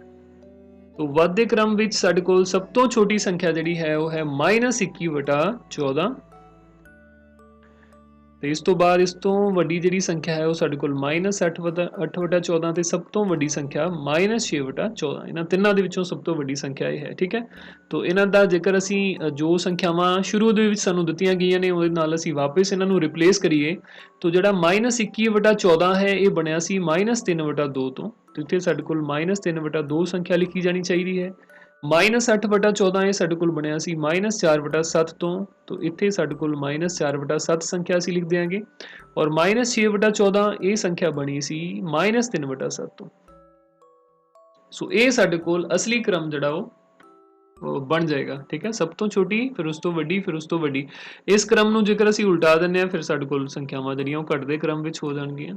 ਤੋ ਵੱਧਦੇ ਕ੍ਰਮ ਵਿੱਚ ਸਾਡੇ ਕੋਲ ਸਭ ਤੋਂ ਛੋਟੀ ਸੰਖਿਆ ਜਿਹੜੀ ਹੈ ਉਹ ਹੈ -21/14 ਤੇ ਇਸ ਤੋਂ ਬਾਅਦ ਇਸ ਤੋਂ ਵੱਡੀ ਜਿਹੜੀ ਸੰਖਿਆ ਹੈ ਉਹ ਸਾਡੇ ਕੋਲ -8/14 ਤੇ ਸਭ ਤੋਂ ਵੱਡੀ ਸੰਖਿਆ -6/14 ਇਹਨਾਂ ਤਿੰਨਾਂ ਦੇ ਵਿੱਚੋਂ ਸਭ ਤੋਂ ਵੱਡੀ ਸੰਖਿਆ ਇਹ ਹੈ ਠੀਕ ਹੈ ਤੋ ਇਹਨਾਂ ਦਾ ਜੇਕਰ ਅਸੀਂ ਜੋ ਸੰਖਿਆਵਾਂ ਸ਼ੁਰੂ ਦੇ ਵਿੱਚ ਸਾਨੂੰ ਦਿੱਤੀਆਂ ਗਈਆਂ ਨੇ ਉਹਦੇ ਨਾਲ ਅਸੀਂ ਵਾਪਸ ਇਹਨਾਂ ਨੂੰ ਰਿਪਲੇਸ ਕਰੀਏ ਤੋ ਜਿਹੜਾ -21/14 ਹੈ ਇਹ ਬਣਿਆ ਸੀ -3/2 ਤੋਂ ਤੇ ਇੱਥੇ ਸਾਡੇ ਕੋਲ -3/2 ਸੰਖਿਆ ਲਿਖੀ ਜਾਣੀ ਚਾਹੀਦੀ ਹੈ -8/14 ਇਹ ਸਾਡੇ ਕੋਲ ਬਣਿਆ ਸੀ -4/7 ਤੋਂ ਇੱਥੇ ਸਾਡੇ ਕੋਲ -4/7 ਸੰਖਿਆ ਅਸੀਂ ਲਿਖ ਦਿਆਂਗੇ ਔਰ -6/14 ਇਹ ਸੰਖਿਆ ਬਣੀ ਸੀ -3/7 ਤੋਂ ਸੋ ਇਹ ਸਾਡੇ ਕੋਲ ਅਸਲੀ ਕ੍ਰਮ ਜਿਹੜਾ ਉਹ ਬਣ ਜਾਏਗਾ ਠੀਕ ਹੈ ਸਭ ਤੋਂ ਛੋਟੀ ਫਿਰ ਉਸ ਤੋਂ ਵੱਡੀ ਫਿਰ ਉਸ ਤੋਂ ਵੱਡੀ ਇਸ ਕ੍ਰਮ ਨੂੰ ਜੇਕਰ ਅਸੀਂ ਉਲਟਾ ਦਿੰਦੇ ਹਾਂ ਫਿਰ ਸਾਡੇ ਕੋਲ ਸੰਖਿਆਵਾਂ ਜਿਹੜੀਆਂ ਉਹ ਘਟਦੇ ਕ੍ਰਮ ਵਿੱਚ ਹੋ ਜਾਣਗੀਆਂ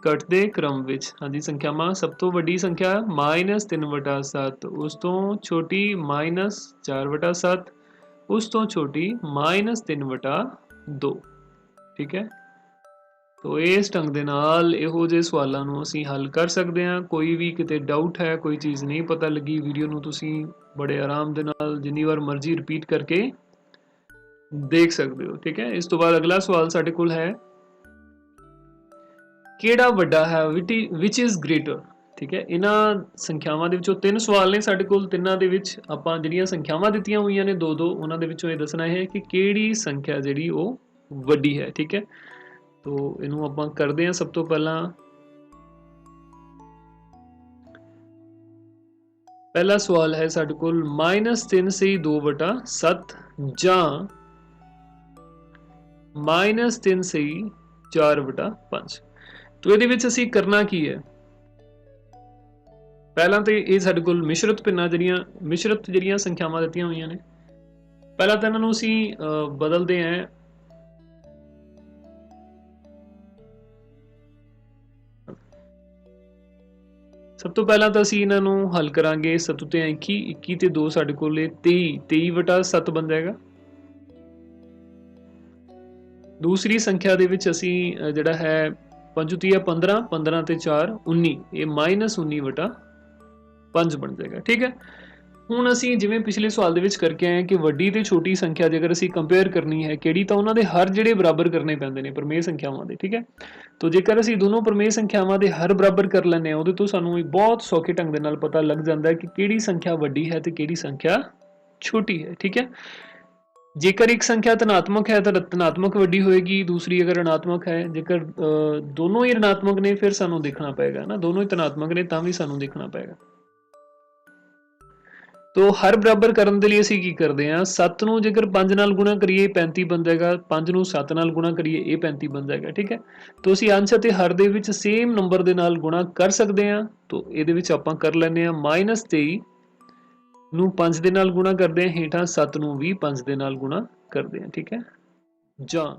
ਘਟਦੇ ਕ੍ਰਮ ਵਿੱਚ ਹਾਂਜੀ ਸੰਖਿਆਵਾਂ ਸਭ ਤੋਂ ਵੱਡੀ ਸੰਖਿਆ -3/7 ਉਸ ਤੋਂ ਛੋਟੀ -4/7 ਉਸ ਤੋਂ ਛੋਟੀ -3/2 ਠੀਕ ਹੈ ਤੋ ਇਸ ਢੰਗ ਦੇ ਨਾਲ ਇਹੋ ਜਿਹੇ ਸਵਾਲਾਂ ਨੂੰ ਅਸੀਂ ਹੱਲ ਕਰ ਸਕਦੇ ਹਾਂ ਕੋਈ ਵੀ ਕਿਤੇ ਡਾਊਟ ਹੈ ਕੋਈ ਚੀਜ਼ ਨਹੀਂ ਪਤਾ ਲੱਗੀ ਵੀਡੀਓ ਨੂੰ ਤੁਸੀਂ ਬੜੇ ਆਰਾਮ ਦੇ ਨਾਲ ਜਿੰਨੀ ਵਾਰ ਮਰਜ਼ੀ ਰਿਪੀਟ ਕਰਕੇ ਦੇਖ ਸਕਦੇ ਹੋ ਠੀਕ ਹੈ ਇਸ ਤੋਂ ਬਾਅਦ ਅਗਲਾ ਸਵਾਲ ਸਾਡੇ ਕੋਲ ਹੈ ਕਿਹੜਾ ਵੱਡਾ ਹੈ ਵਿਚ ਇਜ਼ ਗ੍ਰੇਟਰ ਠੀਕ ਹੈ ਇਹਨਾਂ ਸੰਖਿਆਵਾਂ ਦੇ ਵਿੱਚੋਂ ਤਿੰਨ ਸਵਾਲ ਨੇ ਸਾਡੇ ਕੋਲ ਤਿੰਨਾਂ ਦੇ ਵਿੱਚ ਆਪਾਂ ਜਿਹੜੀਆਂ ਸੰਖਿਆਵਾਂ ਦਿੱਤੀਆਂ ਹੋਈਆਂ ਨੇ ਦੋ ਉਹਨਾਂ ਦੇ ਵਿੱਚੋਂ ਇਹ ਦੱਸਣਾ ਹੈ ਕਿ ਕਿਹੜੀ ਸੰਖਿਆ ਜਿਹੜੀ ਉਹ ਵੱਡੀ ਹੈ ਠੀਕ ਹੈ ਤੋ ਇਹਨੂੰ ਆਪਾਂ ਕਰਦੇ ਹਾਂ ਸਭ ਤੋਂ ਪਹਿਲਾਂ ਪਹਿਲਾ ਸਵਾਲ ਹੈ ਸਾਡੇ ਕੋਲ -3 से 2/7 ਜਾਂ -3 से 4/5 तो ਇਹਦੇ ਵਿੱਚ ਅਸੀਂ ਕਰਨਾ ਕੀ ਹੈ ਪਹਿਲਾਂ ਤੇ ਇਹ ਸਾਡੇ ਕੋਲ ਮਿਸ਼ਰਤ ਭਿੰਨਾਂ ਜਿਹੜੀਆਂ ਸੰਖਿਆਵਾਂ ਦਿੱਤੀਆਂ ਹੋਈਆਂ ਨੇ ਪਹਿਲਾਂ ਤਾਂ ਇਹਨਾਂ ਨੂੰ ਅਸੀਂ ਬਦਲਦੇ ਹਾਂ ਸਭ ਤੋਂ ਪਹਿਲਾਂ ਤਾਂ ਅਸੀਂ ਇਹਨਾਂ ਨੂੰ ਹੱਲ ਕਰਾਂਗੇ 7 ਤੇ 21 ਤੇ 2 ਸਾਡੇ ਕੋਲ 23/7 ਬਣ ਜਾਏਗਾ दूसरी संख्या ਦੇ ਵਿੱਚ ਅਸੀਂ ਜਿਹੜਾ ਹੈ 5 3 15 15 ਤੇ 4 19 ਇਹ -19/5 ਬਣ ਜਾਏਗਾ ਠੀਕ ਹੈ ਹੁਣ ਅਸੀਂ ਜਿਵੇਂ ਪਿਛਲੇ ਸਵਾਲ ਦੇ ਵਿੱਚ ਕਰਕੇ ਆਏ ਕਿ ਵੱਡੀ ਤੇ ਛੋਟੀ ਸੰਖਿਆ ਜੇਕਰ ਅਸੀਂ ਕੰਪੇਅਰ ਕਰਨੀ ਹੈ ਕਿਹੜੀ, ਤਾਂ ਉਹਨਾਂ ਦੇ ਹਰ ਜਿਹੜੇ ਬਰਾਬਰ ਕਰਨੇ ਪੈਂਦੇ ਨੇ ਪ੍ਰਮੇਯ ਸੰਖਿਆਵਾਂ ਦੇ, ਠੀਕ ਹੈ। ਤਾਂ ਜੇਕਰ ਅਸੀਂ ਦੋਨੋਂ ਪ੍ਰਮੇਯ ਸੰਖਿਆਵਾਂ ਦੇ ਹਰ ਬਰਾਬਰ ਕਰ ਲੈਂਦੇ ਹਾਂ, ਉਹਦੇ ਤੋਂ ਸਾਨੂੰ ਬਹੁਤ ਸੌਖੇ ਢੰਗ ਦੇ ਨਾਲ ਪਤਾ ਲੱਗ ਜਾਂਦਾ ਹੈ ਕਿ ਕਿਹੜੀ ਸੰਖਿਆ ਵੱਡੀ ਹੈ ਤੇ ਕਿਹੜੀ ਸੰਖਿਆ ਛੋਟੀ ਹੈ, ਠੀਕ ਹੈ। ਜੇਕਰ ਇੱਕ ਸੰਖਿਆ ਧਨਾਤਮਕ ਹੈ ਤਾਂ ਧਨਾਤਮਕ ਵੱਡੀ ਹੋਏਗੀ, ਦੂਸਰੀ ਅਗਰ ऋणात्मक ਹੈ, ਜੇਕਰ ਦੋਨੋਂ ਹੀ ऋणात्मक ਨੇ ਫਿਰ ਸਾਨੂੰ ਦੇਖਣਾ ਪਏਗਾ ਨਾ, ਦੋਨੋਂ ਹੀ ਧਨਾਤਮਕ ਨੇ ਤਾਂ ਵੀ ਸਾਨੂੰ ਦੇਖਣਾ ਪਏਗਾ। तो हर बराबर करने के लिए असीं की करते हैं, 7 ਨੂੰ जेकर 5 ਨਾਲ गुणा करिए 35 बन जाएगा, 5 ਨੂੰ 7 ਨਾਲ गुणा करिए ये 35 बन जाएगा, ठीक है। तो असीं अंश ਅਤੇ हर ਦੇ ਵਿੱਚ सेम नंबर ਦੇ ਨਾਲ गुणा कर सकते हैं। तो ਇਹਦੇ ਵਿੱਚ ਆਪਾਂ कर ਲੈਂਦੇ ਹਾਂ -23 ਨੂੰ 5 ਦੇ ਨਾਲ गुणा करते हैं, ਹੇਠਾਂ 7 ਨੂੰ ਵੀ 5 ਦੇ ਨਾਲ गुणा करते हैं, ठीक है। ਜਾਂ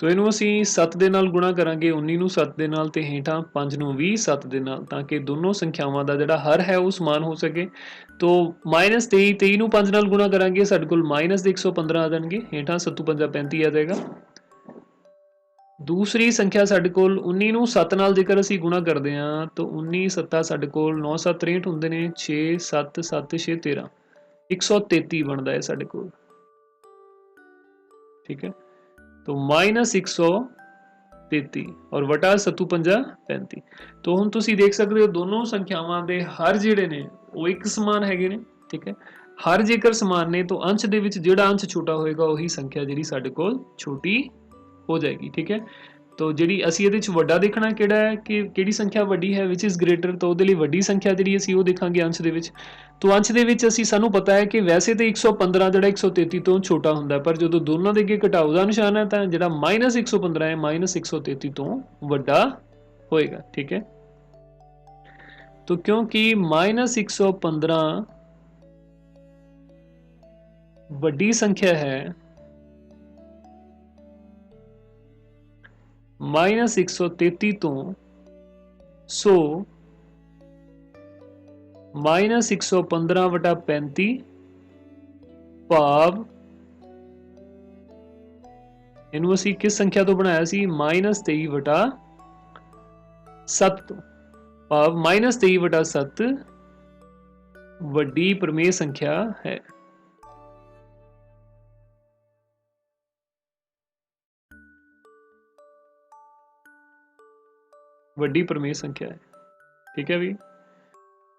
तो ਇਹਨੂੰ ਅਸੀਂ 7 ਦੇ ਨਾਲ ਗੁਣਾ ਕਰਾਂਗੇ, 19 ਨੂੰ 7 ਦੇ ਨਾਲ ਤੇ ਹੇਠਾਂ 5 ਨੂੰ ਵੀ 7 ਦੇ ਨਾਲ, ਤਾਂ ਕਿ ਦੋਨੋਂ ਸੰਖਿਆਵਾਂ ਦਾ ਜਿਹੜਾ ਹਰ ਹੈ ਉਹ ਸਮਾਨ ਹੋ ਸਕੇ। तो -23 ਨੂੰ 5 ਨਾਲ ਗੁਣਾ ਕਰਾਂਗੇ, ਸਾਡੇ ਕੋਲ -115 ਆ ਜਾਣਗੇ, ਹੇਠਾਂ 7 5 35 ਆ ਜਾਏਗਾ। दूसरी संख्या साडे कोल 19 ਨੂੰ 7 ਨਾਲ ਜੇਕਰ ਅਸੀਂ ਗੁਣਾ ਕਰਦੇ ਹਾਂ ਤਾਂ 19 7 ਸਾਡੇ ਕੋਲ 9 7 63 ਹੁੰਦੇ ਨੇ, 6 7 7 6 13 133 ਬਣਦਾ ਹੈ ਸਾਡੇ ਕੋਲ, ठीक है। तो -133 और वटा 7 5 35। तो हुण तुसीं देख सकते हो दोनों संख्यावां दे हर जिहड़े ने वो एक समान हैगे ने, ठीक है। हर जेकर समान ने तो अंश दे विच जिहड़ा अंश छोटा होएगा उही संख्या जिहड़ी साडे कोल छोटी हो जाएगी, ठीक है। तो जिहड़ी असीं इहदे विच वड्डा देखना किहड़ा है कि किहड़ी संख्या वड्डी है, विच इज़ ग्रेटर, तो उहदे लई वड्डी संख्या जिहड़ी असीं वो देखांगे अंश दे विच। तो अंश दे विच असीं सानूं पता है कि वैसे तो 115 जिहड़ा 133 तो छोटा हुंदा है, पर जदों दोनों दे अगे घटाओ दा निशान है तां जिहड़ा -115 है -133 तो वड्डा होएगा, ठीक है। तो क्योंकि -115 वड्डी संख्या है, -133 तो सो -115 वटा 35 भाव इनू असी किस संख्या तो बनाया सी -23 वटा 7 तो, भाव -23 वटा 7 वड्डी प्रमेय संख्या है। ਵੱਡੀ ਪ੍ਰਮੇਯ ਸੰਖਿਆ ਹੈ, ਠੀਕ ਹੈ ਵੀ।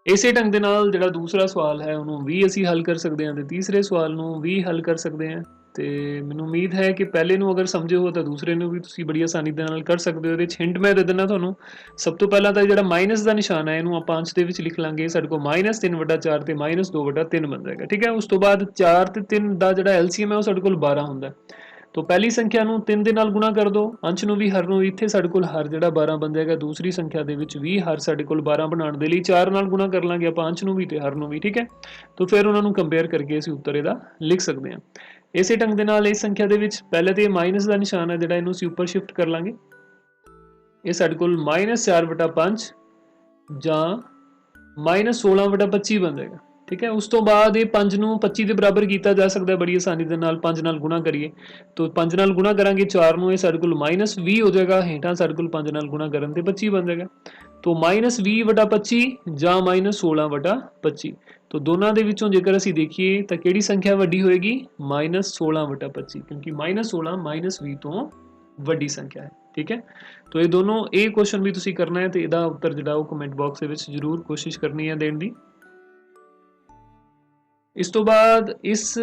ਇਸੇ ਢੰਗ ਦੇ ਨਾਲ ਜਿਹੜਾ ਦੂਸਰਾ ਸਵਾਲ ਹੈ ਉਹਨੂੰ ਵੀ ਅਸੀਂ ਹੱਲ ਕਰ ਸਕਦੇ ਹਾਂ ਤੇ ਤੀਸਰੇ ਸਵਾਲ ਨੂੰ ਵੀ ਹੱਲ ਕਰ ਸਕਦੇ ਹਾਂ। ਤੇ ਮੈਨੂੰ ਉਮੀਦ ਹੈ ਕਿ ਪਹਿਲੇ ਨੂੰ ਅਗਰ ਸਮਝੇ ਹੋ ਤਾਂ ਦੂਸਰੇ ਨੂੰ ਵੀ ਤੁਸੀਂ ਬੜੀ ਆਸਾਨੀ ਦੇ ਨਾਲ ਕਰ ਸਕਦੇ ਹੋ। ਇਹਦੇ 'ਚ ਹਿੰਟ ਮੈਂ ਦੇ ਦਿੰਦਾ ਤੁਹਾਨੂੰ। ਸਭ ਤੋਂ ਪਹਿਲਾਂ ਤਾਂ ਜਿਹੜਾ ਮਾਈਨਸ ਦਾ ਨਿਸ਼ਾਨ ਹੈ ਇਹਨੂੰ ਆਪਾਂ ਅੰਸ਼ ਦੇ ਵਿੱਚ ਲਿਖ ਲਾਂਗੇ। ਸਾਡੇ ਕੋਲ -3 ਵਟਾ 4 ਤੇ -2 ਵਟਾ 3 ਬਣ ਜਾਏਗਾ, ਠੀਕ ਹੈ। ਉਸ ਤੋਂ ਬਾਅਦ 4 ਤੇ 3 ਦਾ ਜਿਹੜਾ ਐਲਸੀਐਮ ਹੈ ਉਹ ਸਾਡੇ ਕੋਲ 12 ਹੁੰਦਾ। तो पहली संख्या ਨੂੰ 3 ਦੇ ਨਾਲ गुणा कर दो, अंश ਨੂੰ ਵੀ हर ਨੂੰ, ਇੱਥੇ ਸਾਡੇ ਕੋਲ हर ਜਿਹੜਾ 12 ਬਣ ਜਾਏਗਾ। दूसरी संख्या ਦੇ ਵਿੱਚ ਵੀ हर ਸਾਡੇ ਕੋਲ 12 ਬਣਾਉਣ ਦੇ ਲਈ 4 ਨਾਲ गुणा ਕਰ ਲਾਂਗੇ ਆਪਾਂ अंश ਨੂੰ ਵੀ ਤੇ हर ਨੂੰ ਵੀ, ਠੀਕ ਹੈ। तो ਫਿਰ ਉਹਨਾਂ ਨੂੰ ਕੰਪੇਅਰ ਕਰਕੇ ਅਸੀਂ ਉੱਤਰ ਇਹਦਾ ਲਿਖ ਸਕਦੇ ਹਾਂ। ਇਸੇ ਢੰਗ ਦੇ ਨਾਲ ਇਸ ਸੰਖਿਆ ਦੇ ਵਿੱਚ ਪਹਿਲੇ ਤੇ ਮਾਈਨਸ ਦਾ ਨਿਸ਼ਾਨ ਹੈ ਜਿਹੜਾ ਇਹਨੂੰ ਅਸੀਂ ਉੱਪਰ ਸ਼ਿਫਟ ਕਰ ਲਾਂਗੇ। ਇਹ ਸਾਡੇ ਕੋਲ -4 ਵਟਾ 5 ਜਾਂ -16 ਵਟਾ 25 ਬਣ ਜਾਏਗਾ, ठीक है। उस तो बाद ये 5 ਨੂੰ 25 ਦੇ ਬਰਾਬਰ ਕੀਤਾ ਜਾ ਸਕਦਾ ਬੜੀ ਆਸਾਨੀ ਦੇ ਨਾਲ। 5 ਨਾਲ ਗੁਣਾ ਕਰੀਏ तो 5 ਨਾਲ ਗੁਣਾ ਕਰਾਂਗੇ 4 ਨੂੰ, ਇਹ ਸਾਡੇ ਕੋਲ -20 ਹੋ ਜਾਏਗਾ। ਹੇਠਾਂ ਸਾਡੇ ਕੋਲ 5 ਨਾਲ ਗੁਣਾ ਕਰਨ ਤੇ 25 ਬਣ ਜਾਏਗਾ। तो -20 ਵਟਾ 25 ਜਾਂ -16 ਵਟਾ 25। तो ਦੋਨਾਂ ਦੇ ਵਿੱਚੋਂ ਜੇਕਰ ਅਸੀਂ ਦੇਖੀਏ ਤਾਂ ਕਿਹੜੀ ਸੰਖਿਆ ਵੱਡੀ ਹੋਏਗੀ? -16 ਵਟਾ 25, क्योंकि -16 -20 ਤੋਂ ਵੱਡੀ ਸੰਖਿਆ ਹੈ, ठीक है। तो ਇਹ ਦੋਨੋਂ ਇਹ ਕੁਐਸਚਨ ਵੀ ਤੁਸੀਂ ਕਰਨਾ ਹੈ ਤੇ ਇਹਦਾ ਉੱਤਰ ਜਿਹੜਾ ਉਹ ਕਮੈਂਟ ਬਾਕਸ ਦੇ ਵਿੱਚ ਜ਼ਰੂਰ ਕੋਸ਼ਿਸ਼ ਕਰਨੀ ਹੈ ਦੇਣ ਦੀ। इस तो बाद इस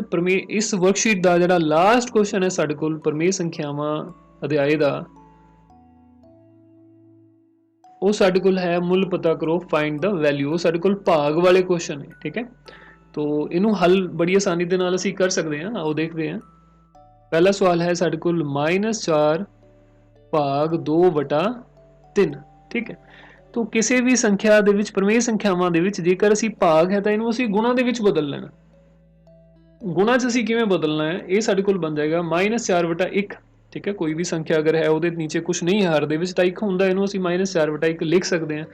वर्कशीट का जिहड़ा लास्ट क्वेश्चन है साडे कोल प्रमेय संख्यावां अध्याय दा, वो साडे कोल है मुल पता करो फाइंड द वैल्यू। वो साडे कोल भाग वाले क्वेश्चन है, ठीक है। तो इनू हल बड़ी आसानी दे नाल असीं कर सकते हैं। आओ देखते हैं। पहला सवाल है साडे कोल -4 भाग 2 वटा 3, ठीक है। तो किसी भी संख्या दे विच प्रमेय संख्यावां दे विच जेकर असीं भाग है तो इनू असीं गुणा दे विच बदल लेना। गुणा च असीं किवें बदलना है, ये साडे कोल बन जाएगा -4 वटा 1, ठीक है। कोई भी संख्या अगर है उहदे नीचे कुछ नहीं है, हर दे विच तां 1 हुंदा, इहनूं असीं -4 वटा 1 लिख सकते हैं।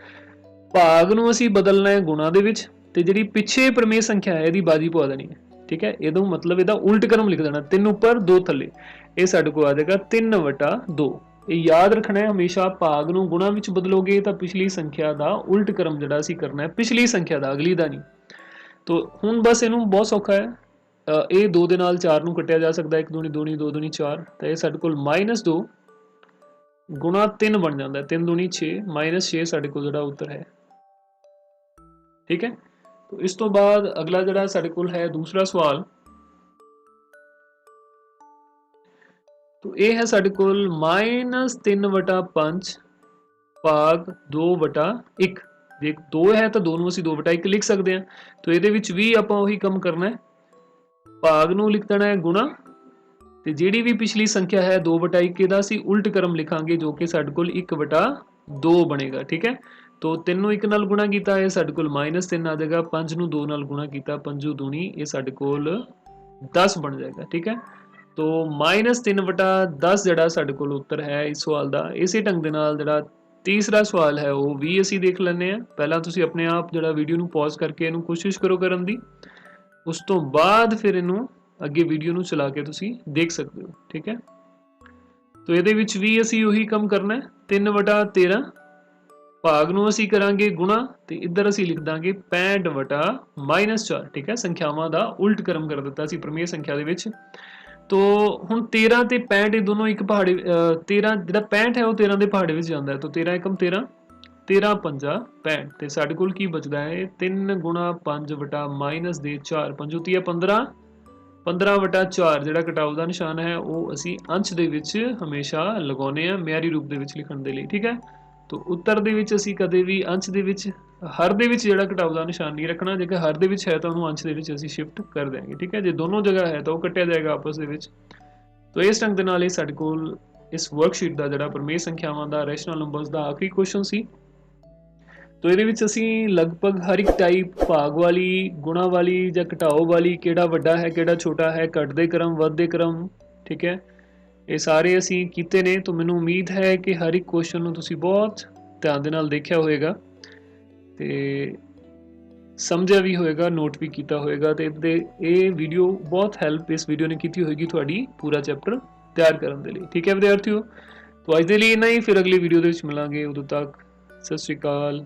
भाग नूं असीं बदलना है गुणा दे विच ते जिहड़ी पिछे प्रमेय संख्या है इहदी बाजी पवा देनी है, ठीक है। इहदा मतलब इहदा उल्ट क्रम लिख देना, 3 उपर 2 थल्ले। ये साडे कोल आ जाएगा 3 वटा 2। ये याद रखना है हमेशा, भाग नूं गुणा विच बदलोगे तो पिछली संख्या का उल्ट क्रम जिहड़ा असीं करना है, पिछली संख्या का, अगली का नहीं। तो हुण बस इनू बहुत सौखा है, ਇਹ 2 ਦੇ ਨਾਲ 4 ਨੂੰ ਕੱਟਿਆ ਜਾ ਸਕਦਾ, 1 दूनी 2 2 दूनी 4, ਤਾਂ ਇਹ ਸਾਡੇ ਕੋਲ -2 ਗੁਣਾ 3 ਬਣ ਜਾਂਦਾ ਹੈ, 3 दूनी 6 -6 ਸਾਡੇ ਕੋਲ ਜਿਹੜਾ ਉੱਤਰ ਹੈ। ठीक है, तो इस तो बाद अगला जड़ा साडे कोल है दूसरा सवाल, तो ये है साडे कोल -3/5 भाग 2/1। देख 2 है तो 2 नूं असीं 2/1 लिख सकते हैं, तो ये भी आपां उही काम करना है, भाग नूं लिख देना है गुणा, ते जिहड़ी भी पिछली संख्या है 2/1 दा असीं उल्ट क्रम लिखांगे जो कि साडे कोल 1/2 बनेगा। ठीक है, तो 3 ਨੂੰ 1 ਨਾਲ ਗੁਣਾ ਕੀਤਾ ਇਹ ਸਾਡੇ ਕੋਲ -3 ਆ ਜਾਏਗਾ, 5 ਨੂੰ 2 ਨਾਲ ਗੁਣਾ ਕੀਤਾ 5 दूनी ये ਸਾਡੇ ਕੋਲ 10 बन जाएगा। ठीक है, तो -3/10 ਜਿਹੜਾ ਸਾਡੇ ਕੋਲ ਉੱਤਰ ਹੈ ਇਸ ਸਵਾਲ ਦਾ। ਇਸੇ ਢੰਗ ਦੇ ਨਾਲ ਜਿਹੜਾ ਤੀਸਰਾ ਸਵਾਲ ਹੈ ਉਹ ਵੀ ਅਸੀਂ ਦੇਖ ਲੈਂਦੇ ਹਾਂ। ਪਹਿਲਾਂ ਤੁਸੀਂ ਆਪਣੇ ਆਪ ਜਿਹੜਾ ਵੀਡੀਓ ਨੂੰ ਪੌਜ਼ ਕਰਕੇ ਇਹਨੂੰ ਕੋਸ਼ਿਸ਼ ਕਰੋ ਕਰਨ ਦੀ, ਉਸ ਤੋਂ ਬਾਅਦ ਫਿਰ ਇਹਨੂੰ ਅੱਗੇ ਵੀਡੀਓ ਨੂੰ ਚਲਾ ਕੇ ਤੁਸੀਂ ਦੇਖ ਸਕਦੇ ਹੋ। ਠੀਕ ਹੈ, तो ਇਹਦੇ ਵਿੱਚ ਵੀ ਅਸੀਂ ਉਹੀ ਕੰਮ ਕਰਨਾ ਹੈ, 3/13 भाग ਨੂੰ ਅਸੀਂ ਕਰਾਂਗੇ ਗੁਣਾ, ਤੇ ਇੱਧਰ ਅਸੀਂ ਲਿਖ ਦਾਂਗੇ 65/-4। ਠੀਕ ਹੈ, ਸੰਖਿਆਵਾਂ ਦਾ ਉਲਟ ਕਰਮ ਕਰ ਦਿੱਤਾ ਸੀ ਪ੍ਰਮੇय ਸੰਖਿਆ ਦੇ ਵਿੱਚ। तो ਹੁਣ 13 ਤੇ 65 ਇਹ ਦੋਨੋਂ ਇੱਕ ਪਹਾੜੇ, 13 ਜਿਹੜਾ 65 ਹੈ ਉਹ 13 ਦੇ ਪਹਾੜੇ ਵਿੱਚ ਜਾਂਦਾ ਹੈ, तो 13 × 13 13 × 5 65, ਤੇ ਸਾਡੇ ਕੋਲ ਕੀ ਬਚਦਾ ਹੈ 3 × 5/-4 ਪੰਜੋਤੀ ਹੈ 15 15/4 ਜਿਹੜਾ ਘਟਾਓ ਦਾ ਨਿਸ਼ਾਨ ਹੈ ਉਹ ਅਸੀਂ ਅੰਸ਼ ਦੇ ਵਿੱਚ ਹਮੇਸ਼ਾ ਲਗਾਉਨੇ ਆ ਮਿਆਰੀ ਰੂਪ ਦੇ ਵਿੱਚ ਲਿਖਣ ਦੇ ਲਈ। ਠੀਕ ਹੈ, तो उत्तर ਦੇ ਵਿੱਚ ਅਸੀਂ ਕਦੇ ਵੀ ਅੰਸ਼ ਦੇ ਵਿੱਚ ਹਰ ਦੇ ਵਿੱਚ ਜਿਹੜਾ ਘਟਾਓ ਦਾ ਨਿਸ਼ਾਨ ਨਹੀਂ ਰੱਖਣਾ, ਜੇਕਰ ਹਰ ਦੇ ਵਿੱਚ ਹੈ ਤਾਂ ਉਹਨੂੰ ਅੰਸ਼ ਦੇ ਵਿੱਚ ਅਸੀਂ ਸ਼ਿਫਟ ਕਰ ਦਿਆਂਗੇ। ਠੀਕ ਹੈ, ਜੇ ਦੋਨੋਂ ਜਗ੍ਹਾ ਹੈ ਤਾਂ ਉਹ ਕੱਟਿਆ ਜਾਏਗਾ ਆਪਸ ਦੇ ਵਿੱਚ। तो ਇਸ ਢੰਗ ਦੇ ਨਾਲ ਇਹ ਸਾਡੇ ਕੋਲ ਇਸ ਵਰਕਸ਼ੀਟ ਦਾ ਜਿਹੜਾ ਪ੍ਰਮੇय ਸੰਖਿਆਵਾਂ ਦਾ ਰੈਸ਼ਨਲ ਨੰਬਰਸ ਦਾ ਆਖਰੀ ਕੁਐਸਚਨ ਸੀ। तो ਇਹਦੇ ਵਿੱਚ ਅਸੀਂ ਲਗਭਗ ਹਰ ਇੱਕ ਟਾਈਪ ਭਾਗ ਵਾਲੀ, ਗੁਣਾ ਵਾਲੀ ਜਾਂ ਘਟਾਓ ਵਾਲੀ, ਕਿਹੜਾ ਵੱਡਾ ਹੈ ਕਿਹੜਾ ਛੋਟਾ ਹੈ, ਘਟਦੇ ਕ੍ਰਮ ਵੱਧਦੇ ਕ੍ਰਮ, ਠੀਕ ਹੈ, ਇਹ ਸਾਰੇ ਅਸੀਂ ਕੀਤੇ ਨੇ। तो ਮੈਨੂੰ ਉਮੀਦ ਹੈ ਕਿ ਹਰ ਇੱਕ ਕੁਐਸਚਨ ਨੂੰ ਤੁਸੀਂ ਬਹੁਤ ਧਿਆਨ ਦੇ ਨਾਲ ਦੇਖਿਆ ਹੋਵੇਗਾ ਤੇ ਸਮਝਿਆ ਵੀ ਹੋਵੇਗਾ, ਨੋਟ ਵੀ ਕੀਤਾ ਹੋਵੇਗਾ, ਤੇ ਇਹ ਵੀਡੀਓ ਬਹੁਤ ਹੈਲਪ ਇਸ ਵੀਡੀਓ ਨੇ ਕੀਤੀ ਹੋਏਗੀ ਤੁਹਾਡੀ ਪੂਰਾ ਚੈਪਟਰ ਤਿਆਰ ਕਰਨ ਦੇ ਲਈ। ਠੀਕ ਹੈ ਵਿਦਿਆਰਥੀਓ, तो ਅੱਜ ਦੇ ਲਈ ਇੰਨਾ ਹੀ, ਫਿਰ ਅਗਲੀ ਵੀਡੀਓ ਦੇ ਵਿੱਚ ਮਿਲਾਂਗੇ। ਉਦੋਂ ਤੱਕ ਸਤਿ ਸ਼੍ਰੀ ਅਕਾਲ।